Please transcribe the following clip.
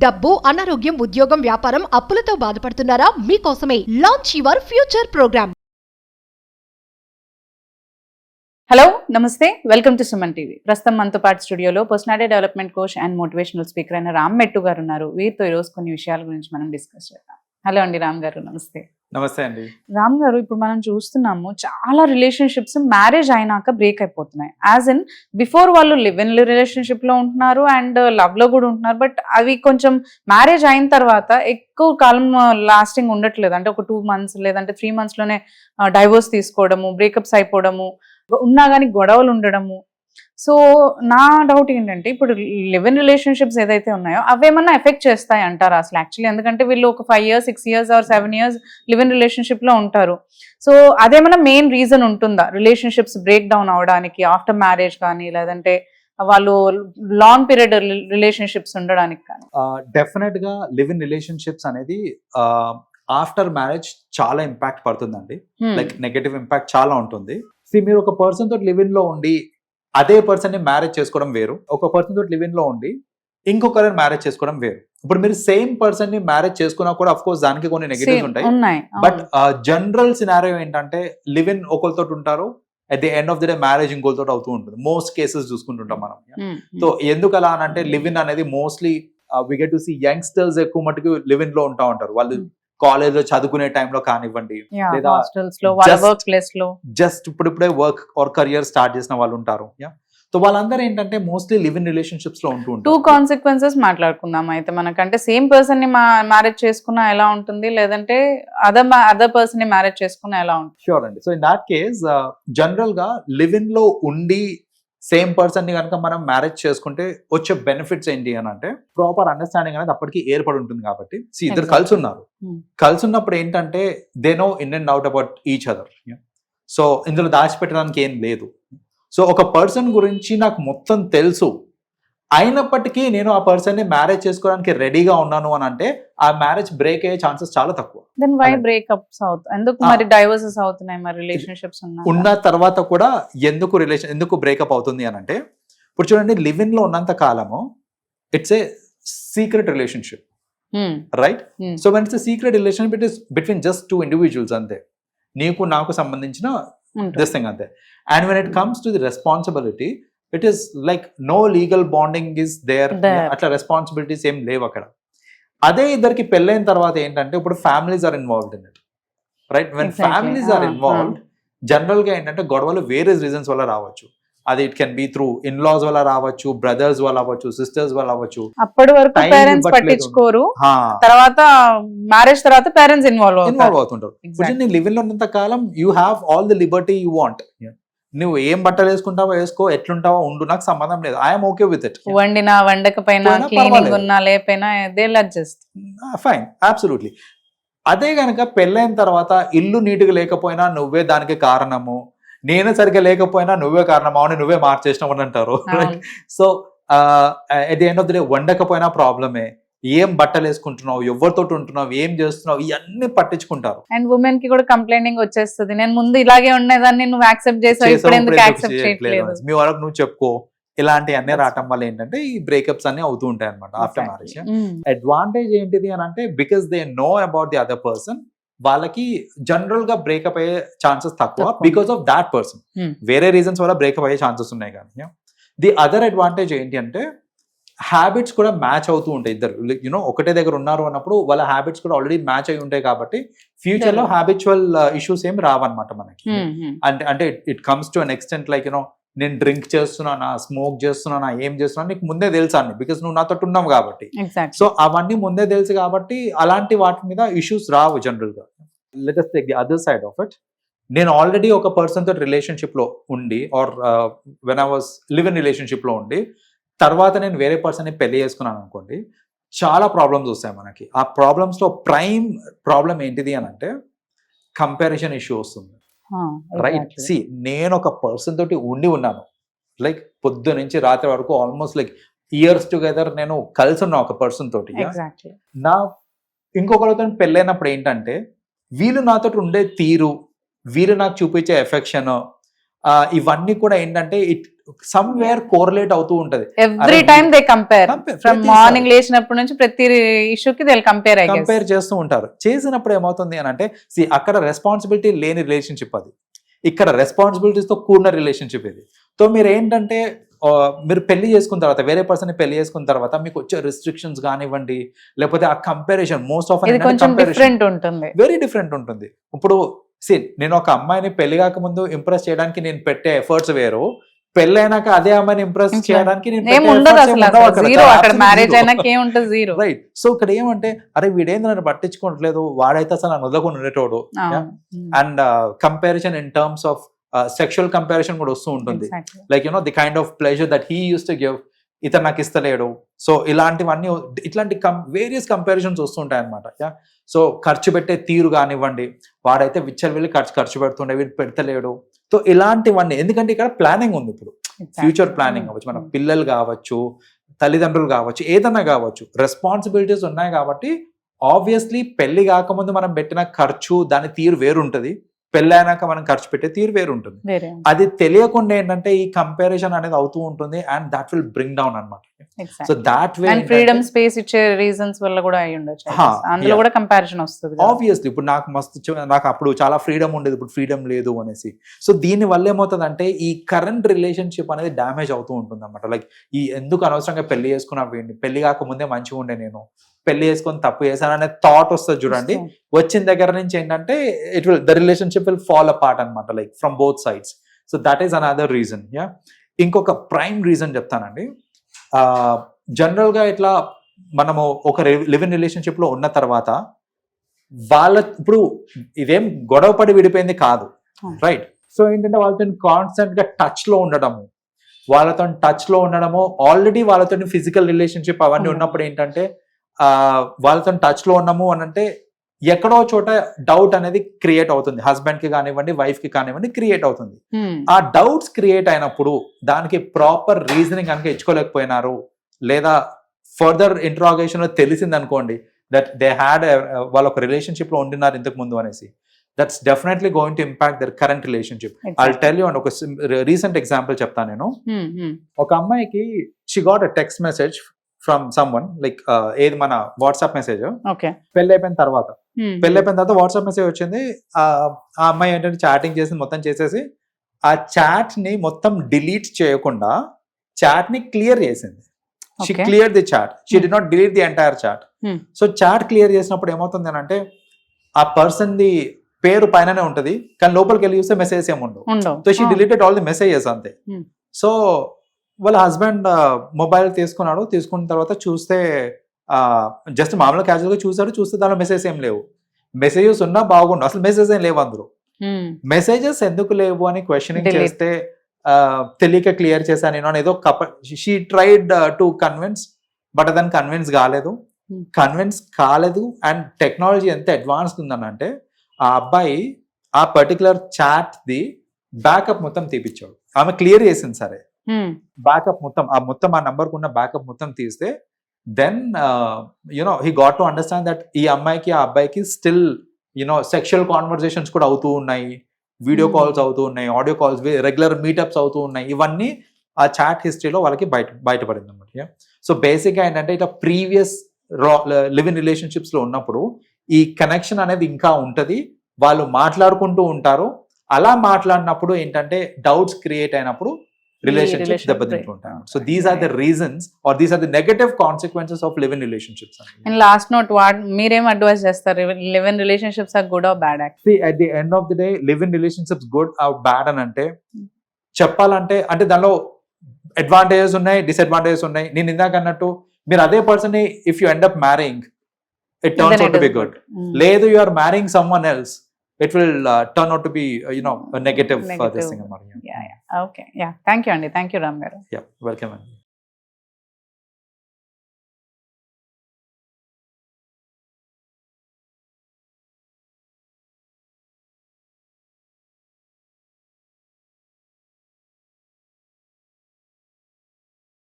డబ్బు, అనారోగ్యం, ఉద్యోగం, వ్యాపారం, అప్పులతో బాధపడుతున్నారా? మీకోసమే launch your future program. Hello నమస్తే, వెల్కమ్ టు సుమన్ టీవీ. ప్రస్తుతం మనతో పాటు స్టూడియోలో personality development coach and motivational speaker అయిన రామ్ మెట్టు గారు ఉన్నారు. వీరితో ఈరోజు కొన్ని విషయాల గురించి మనం డిస్కస్ చేద్దాం. హలో అండి రామ్ గారు, నమస్తే. నమస్తే అండి. రామ్ గారు, ఇప్పుడు మనం చూస్తున్నాము చాలా రిలేషన్షిప్స్ మ్యారేజ్ అయినాక బ్రేక్ అయిపోతున్నాయి. యాజ్ ఇన్ బిఫోర్ వాళ్ళు లివ్ ఇన్ రిలేషన్షిప్ లో ఉంటున్నారు అండ్ లవ్ లో కూడా ఉంటున్నారు. బట్ అవి కొంచెం మ్యారేజ్ అయిన తర్వాత ఎక్కువ కాలం లాస్టింగ్ ఉండట్లేదు. అంటే ఒక 2 months లేదంటే 3 months లోనే డైవోర్స్ తీసుకోవడము, బ్రేకప్స్ అయిపోవడము, ఉన్నా కానీ గొడవలు ఉండడము. సో నా డౌట్ ఏంటంటే, ఇప్పుడు లివ్ ఇన్ రిలేషన్షిప్స్ ఏదైతే ఉన్నాయో అవేమన్నా ఎఫెక్ట్ చేస్తాయి అంటారా అసలు? యాక్చువల్లీ ఎందుకంటే వీళ్ళు ఒక 5 years 6 years or 7 years live in relationship లో ఉంటారు. సో అదేమన్నా మెయిన్ రీజన్ ఉంటుందా రిలేషన్షిప్స్ బ్రేక్ డౌన్ అవడానికి ఆఫ్టర్ మ్యారేజ్ కానీ, లేదంటే వాళ్ళు లాంగ్ పీరియడ్ రిలేషన్షిప్స్ ఉండడానికి కానీ? డెఫినెట్ గా లివ్ ఇన్ రిలేషన్షిప్స్ అనేది ఆఫ్టర్ మ్యారేజ్ చాలా ఇంపాక్ట్ పడుతుందండి. లైక్ నెగటివ్ ఇంపాక్ట్ చాలా ఉంటుంది. మీరు ఒక పర్సన్ తోటి లివ్ ఇన్ లో ఉండి అదే పర్సన్ ని మ్యారేజ్ చేసుకోవడం వేరు, ఒక పర్సన్ తోటి లివ్ ఇన్ లో ఉండి ఇంకొకరిని మ్యారేజ్ చేసుకోవడం వేరు. ఇప్పుడు మీరు సేమ్ పర్సన్ ని మ్యారేజ్ చేసుకున్నా కూడా అఫ్ కోర్స్ దానికి కొన్ని నెగటివ్స్ ఉంటాయి. బట్ జనరల్ సినారియో ఏంటంటే, లివ్ ఇన్ ఒకరితో ఉంటారు, at the end of the day marriage ఇంకోరితో అవుతూ ఉంటుంది. మోస్ట్ కేసెస్ చూసుకుంటుంటాం మనం. సో ఎందుకు అలా అని అంటే, లివ్ ఇన్ అనేది mostly we get to see youngsters ఎక్కువ మటుకు లివ్ ఇన్ లో ఉంటా ఉంటారు. వాళ్ళు కాలేజ్ లో చదువుకునే టైంలో కానివ్వండి, లేదా జస్ట్ ఇప్పుడిప్పుడే వర్క్ ఆర్ కెరియర్ స్టార్ట్ చేసిన వాళ్ళు ఉంటారు. సో వాళ్ళందరూ ఏంటంటే మోస్ట్లీ లివ్ ఇన్ రిలేషన్షిప్స్ లో ఉంటూ ఉంటారు. 2 consequences మాట్లాడుకుందాం అయితే. మనకంటే సేమ్ పర్సన్ ని మ్యారేజ్ చేసుకున్నా ఎలా ఉంటుంది, లేదంటే అదర్ పర్సన్ ని మ్యారేజ్ చేసుకున్నా ఎలా ఉంటుంది? షూర్ అండి. So in that case general గా లివ్ ఇన్ లో ఉండి సేమ్ పర్సన్ ని కనుక మనం మ్యారేజ్ చేసుకుంటే వచ్చే బెనిఫిట్స్ ఏంటి అని అంటే, ప్రాపర్ అండర్స్టాండింగ్ అనేది అప్పటికి ఏర్పడి ఉంటుంది. కాబట్టి ఇద్దరు కలిసి ఉన్నారు, కలిసి ఉన్నప్పుడు ఏంటంటే they know in and out about each other. So ఇందులో దాచిపెట్టడానికి ఏం లేదు. సో ఒక పర్సన్ గురించి నాకు మొత్తం తెలుసు, అయినప్పటికీ నేను ఆ పర్సన్ ని మ్యారేజ్ చేసుకోవడానికి రెడీగా ఉన్నాను అని అంటే, ఆ మ్యారేజ్ బ్రేక్ అయ్యే ఛాన్సెస్ చాలా తక్కువ. దెన్ వై బ్రేకప్స్ అవుతాయి? ఎందుకు మరి డైవోర్సెస్ అవుతున్నాయి? మరి రిలేషన్షిప్స్ ఉన్న తర్వాత కూడా ఎందుకు బ్రేకప్ అవుతుంది అని అంటే, ఇప్పుడు చూడండి, లివ్ ఇన్ లో ఉన్నంత కాలము it's a secret relationship, right? So when it's secret relationship, it is between just 2 individuals అంతే, నీకు నాకు సంబంధించిన దిస్ థింగ్ అంతే. And when it comes to the responsibility, it is like no legal bonding is there. అట్లా responsibilities ఏం లేవు అక్కడ. అదే ఇద్దరికి పెళ్ళైన తర్వాత ఏంటంటే, ఇప్పుడు families are involved in it, right? When families are involved, general గా ఏంటంటే గొడవలు వేరియస్ రీజన్స్ వల్ల రావచ్చు. అది it can be through in laws వల్ల రావచ్చు, బ్రదర్స్ వల్ల అవ్వచ్చు, సిస్టర్స్ వల్ల అవ్వచ్చు. అప్పటి వరకు పేరెంట్స్ పట్టించుకోరు, తర్వాత మ్యారేజ్ తర్వాత పేరెంట్స్ ఇన్వాల్వ్ అవుతుంటారు. లివ్ ఇన్ లో ఉన్నంత కాలం you have all the liberty you want. నువ్వు ఏం బట్టలు వేసుకుంటావో వేసుకో, ఎట్లుంటావో ఉండు, నాకు సంబంధం లేదు. I'm okay with it. వండినా వండకపోయినా, క్లీనింగ్ ఉన్నా లేకపోయినా, ఫైన్, అబ్సల్యూట్లీ. అదే గనక పెళ్ళైన తర్వాత ఇల్లు నీట్గా లేకపోయినా నువ్వే దానికి కారణము, నేను సరిగ్గా లేకపోయినా నువ్వే కారణమా అని నువ్వే మార్చేసినావు అని అంటారు. So at the end of the day వండకపోయినా ప్రాబ్లమే, ఏం బట్టలు వేసుకుంటున్నావు, ఎవరితో ఉంటున్నావు, ఏం చేస్తున్నావు, ఇవన్నీ పట్టించుకుంటారు. అండ్ ఉమెన్ కి కూడా కంప్లైంటింగ్ వచ్చేస్తుంది, నేను ముందు ఇలాగే ఉండేదాన్ని, నువ్వు యాక్సెప్ట్ చేసావు, ఇప్పుడు ఎందుకు యాక్సెప్ట్ చేయట్లేదు, మీ వరకు నువ్వు చెప్పుకో. ఇలాంటి అన్ని రావటం వల్ల ఏంటంటే ఈ బ్రేకప్స్ అన్ని అవుతూ ఉంటాయి అనమాట ఆఫ్టర్ మ్యారేజ్. అడ్వాంటేజ్ ఏంటిది అని అంటే, because they know about the other person, వాళ్ళకి జనరల్ గా బ్రేకప్ అయ్యే ఛాన్సెస్ తక్కువ బికాస్ ఆఫ్ దాట్ పర్సన్. వేరే రీజన్స్ వల్ల బ్రేకప్ అయ్యే ఛాన్సెస్ ఉన్నాయి. కానీ ది అదర్ అడ్వాంటేజ్ ఏంటి అంటే, హ్యాబిట్స్ కూడా మ్యాచ్ అవుతూ ఉంటాయి. ఇద్దరు ఒకటే దగ్గర ఉన్నారు అన్నప్పుడు వాళ్ళ హ్యాబిట్స్ కూడా ఆల్రెడీ మ్యాచ్ అయి ఉంటాయి. కాబట్టి ఫ్యూచర్ లో హ్యాబిచువల్ ఇష్యూస్ ఏం రావన్నమాట మనకి. అంటే it comes to an extent like నేను డ్రింక్ చేస్తున్నానా, స్మోక్ చేస్తున్నానా, ఏం చేస్తున్నా నీకు ముందే తెలుసు అన్ని, బికాస్ నువ్వు నాతో ఉన్నావు కాబట్టి. సో అవన్నీ ముందే తెలుసు కాబట్టి అలాంటి వాటి మీద ఇష్యూస్ రావు జనరల్ గా. Let us take the other side of it. నేను ఆల్రెడీ ఒక పర్సన్ తో రిలేషన్షిప్ లో ఉండి, or when I was live in relationship లో ఉండి, తర్వాత నేను వేరే పర్సన్ ని పెళ్లి చేసుకున్నాను అనుకోండి, చాలా ప్రాబ్లమ్స్ వస్తాయి మనకి. ఆ ప్రాబ్లమ్స్ లో ప్రైమ్ ప్రాబ్లం ఏంటిది అని అంటే, కంపారిజన్ ఇష్యూ వస్తుంది, రైట్? సి, నేను ఒక పర్సన్ తోటి ఉన్నాను, లైక్ పొద్దు నుంచి రాత్రి వరకు ఆల్మోస్ట్ లైక్ ఇయర్స్ టుగెదర్ నేను కలిసి ఉన్నా ఒక పర్సన్ తోటి. నా ఇంకొకరితో పెళ్ళైనప్పుడు ఏంటంటే, వీళ్ళు నాతో ఉండే తీరు, వీళ్ళు నాకు చూపించే ఎఫెక్షన్, ఇవన్నీ కూడా ఏంటంటే సమ్వేర్ కోరిలేట్ అవుతూ ఉంటది. Every time they compare Compare, from ప్రతిసారి. మార్నింగ్ లేచినప్పటి నుంచి ప్రతి ఇష్యూకి దే కంపేర్ కంపేర్ చేస్తూ ఉంటారు. చేసినప్పుడు ఏమవుతుంది అని అంటే అక్కడ రెస్పాన్సిబిలిటీ లేని రిలేషన్షిప్ అది, ఇక్కడ రెస్పాన్సిబిలిటీస్ తో కూడిన రిలేషన్షిప్ ఇది. సో మీరు ఏంటంటే మీరు పెళ్లి చేసుకున్న తర్వాత, వేరే పర్సన్ పెళ్లి చేసుకున్న తర్వాత మీకు వచ్చే రిస్ట్రిక్షన్స్ కానివ్వండి, లేకపోతే ఆ కంపారిజన్ మోస్ట్ ఆఫ్ ఇది కొంచెం డిఫరెంట్ ఉంటుంది. వెరీ డిఫరెంట్ ఉంటుంది. ఇప్పుడు నేను ఒక అమ్మాయిని పెళ్లి కాకముందు ఇంప్రెస్ చేయడానికి నేను పెట్టే ఎఫర్ట్స్ వేరు, పెళ్ళైనాక అదే అమ్మాయిని ఇంప్రెస్ చేయడానికి ఏముండదు అసలు, జీరో. అక్కడ మ్యారేజ్ అయినాక ఏముంటుంది, జీరో. రైట్. సో ఇక్కడ ఏమంటే అరే వీడేంది నన్ను పట్టించుకోవట్లేదు, వాడైతే అసలు నన్ను వదలకుండా ఉండేటోడు. And comparison in terms of sexual comparison కూడా వస్తూ ఉంటుంది. Like the kind of pleasure that he use to give, ఇతను నాకు ఇస్తలేడు. సో ఇలాంటివన్నీ, ఇట్లాంటి వేరియస్ కంపారిజన్స్ వస్తుంటాయి అనమాట. సో ఖర్చు పెట్టే తీరు కానివ్వండి, వాడైతే విచ్చలు వెళ్ళి ఖర్చు పెడుతుండే, వీడు పెడతలేడు. సో ఇలాంటివన్నీ, ఎందుకంటే ఇక్కడ ప్లానింగ్ ఉంది. ఇప్పుడు ఫ్యూచర్ ప్లానింగ్ అవ్వచ్చు, మన పిల్లలు కావచ్చు, తల్లిదండ్రులు కావచ్చు, ఏదన్నా కావచ్చు, రెస్పాన్సిబిలిటీస్ ఉన్నాయి. కాబట్టి ఆబ్వియస్లీ పెళ్లి కాకముందు మనం పెట్టిన ఖర్చు దాని తీరు వేరుంటది, పెళ్ళైనాక మనం ఖర్చు పెట్టే తీరు వేరు ఉంటుంది. అది తెలియకుండా ఏంటంటే ఈ కంపారిజన్ అనేది అవుతూ ఉంటుంది, and that will bring down అనమాట. So that way freedom space ఇచ్చే రీజన్స్ వల్ల కూడా అయి ఉండొచ్చు, అందులో కూడా కంపారిజన్ వస్తుంది. ఆబ్వియస్లీ ఇప్పుడు నాకు అప్పుడు చాలా ఫ్రీడమ్ ఉండేది, ఇప్పుడు ఫ్రీడమ్ లేదు అనేసి. సో దీని వల్ల ఏమవుతుంది అంటే ఈ కరెంట్ రిలేషన్షిప్ అనేది డ్యామేజ్ అవుతూ ఉంటుంది అనమాట. లైక్ ఎందుకు అనవసరంగా పెళ్లి చేసుకున్నా, పెళ్లి కాకముందే మంచిగా ఉండే, నేను పెళ్లి చేసుకొని తప్పు చేశాననే థాట్ వస్తుంది చూడండి. వచ్చిన దగ్గర నుంచి ఏంటంటే the relationship will fall apart అనమాట, like from both sides. So that is another reason. ఇంకొక ప్రైమ్ రీజన్ చెప్తానండి. జనరల్ గా ఇట్లా మనము ఒక లివ్ ఇన్ రిలేషన్షిప్ లో ఉన్న తర్వాత ఇప్పుడు ఇదేం గొడవ పడి విడిపోయింది కాదు, రైట్? సో ఏంటంటే వాళ్ళతో కాన్స్టెంట్ గా టచ్ లో ఉండడము, ఆల్రెడీ వాళ్ళతో ఫిజికల్ రిలేషన్షిప్ అవన్నీ ఉన్నప్పుడు ఏంటంటే వాళ్ళతో టచ్ లో ఉన్నాము అని అంటే ఎక్కడో చోట డౌట్ అనేది క్రియేట్ అవుతుంది, హస్బెండ్ కి కానివ్వండి, వైఫ్ కి కానివ్వండి, క్రియేట్ అవుతుంది. ఆ డౌట్స్ క్రియేట్ అయినప్పుడు దానికి ప్రాపర్ రీజనింగ్ కనుక ఇచ్చుకోలేకపోయినారు, లేదా ఫర్దర్ ఇంట్రాగేషన్ లో తెలిసింది అనుకోండి దట్ దే హ్యాడ్ వాళ్ళ ఒక రిలేషన్షిప్ లో ఉండినారు ఇంతకు ముందు అనేసి, that's definitely going to impact their current relationship. I tell you and ఒక రీసెంట్ ఎగ్జాంపుల్ చెప్తాను నేను. ఒక అమ్మాయికి she got a text message from someone, like ఏది మన వాట్సాప్ మెసేజ్. పెళ్లి అయిపోయిన తర్వాత వాట్సాప్ మెసేజ్ వచ్చింది. ఆ అమ్మాయి ఏంటంటే చాటింగ్ చేసి మొత్తం చేసేసి ఆ చాట్ ని మొత్తం డిలీట్ చేయకుండా చాట్ ని క్లియర్ చేసింది. She clear the chat, she did not delete the entire chat. So chat clear చేసినప్పుడు ఏమవుతుంది అని అంటే ఆ పర్సన్ ది పేరు పైననే ఉంటది, కానీ లోపలికి వెళ్ళి చూస్తే మెసేజెస్ ఏముండవు. So she deleted all the messages అంతే. సో వాళ్ళ హస్బెండ్ మొబైల్ తీసుకున్న తర్వాత చూస్తే జస్ట్ మామూలుగా క్యాజువల్ గా చూస్తే దానిలో మెసేజ్ ఏం లేవు. మెసేజెస్ ఉన్నా బాగుండు, అసలు మెసేజ్ ఏం లేవు అందులో. మెసేజెస్ ఎందుకు లేవు అని క్వశ్చనింగ్ చేస్తే తెలియక క్లియర్ చేశాను నేను అని ఏదో she tried to convince, but అతను కన్విన్స్ కాలేదు. అండ్ టెక్నాలజీ ఎంత అడ్వాన్స్డ్ ఉందనంటే ఆ అబ్బాయి ఆ పర్టికులర్ చాట్ ది బ్యాకప్ మొత్తం తీపిచ్చాడు. ఆమె క్లియర్ చేసింది సరే, బ్యాకప్ మొత్తం ఆ నంబర్ కున్న బ్యాకప్ మొత్తం తీస్తే then he got to understand that ఈ అమ్మాయికి ఆ అబ్బాయికి స్టిల్ సెక్షువల్ కాన్వర్సేషన్స్ కూడా అవుతూ ఉన్నాయి, వీడియో కాల్స్ అవుతూ ఉన్నాయి, ఆడియో కాల్స్, రెగ్యులర్ మీటప్స్ అవుతూ ఉన్నాయి. ఇవన్నీ ఆ చాట్ హిస్టరీలో వాళ్ళకి బయటపడింది అనమాట. సో బేసిక్గా ఏంటంటే ఇట్లా ప్రీవియస్ లివ్ ఇన్ రిలేషన్షిప్స్ లో ఉన్నప్పుడు ఈ కనెక్షన్ అనేది ఇంకా ఉంటది, వాళ్ళు మాట్లాడుకుంటూ ఉంటారు. అలా మాట్లాడినప్పుడు ఏంటంటే డౌట్స్ క్రియేట్ అయినప్పుడు relationships దెబ్బతింటూ ఉంటాయి. So these are the reasons or these are the negative consequences of live-in relationships. And last note, మీరేం అడ్వైస్ చేస్తారు? live-in relationships are good or bad? See, at the end of the day, live-in relationships good or bad అని అంటే చెప్పాలంటే అంటే దానిలో advantages ఉన్నాయి, disadvantages ఉన్నాయి. నేను ఇందాక అన్నట్టు మీరు అదే పర్సన్ ని if you end up marrying it turns out to be good. లేదు you are marrying someone else, it will turn out to be a negative this thing. Yeah. Okay. Yeah. Thank you, Andy. Thank you, Ram garu. Yeah. Welcome, Andy.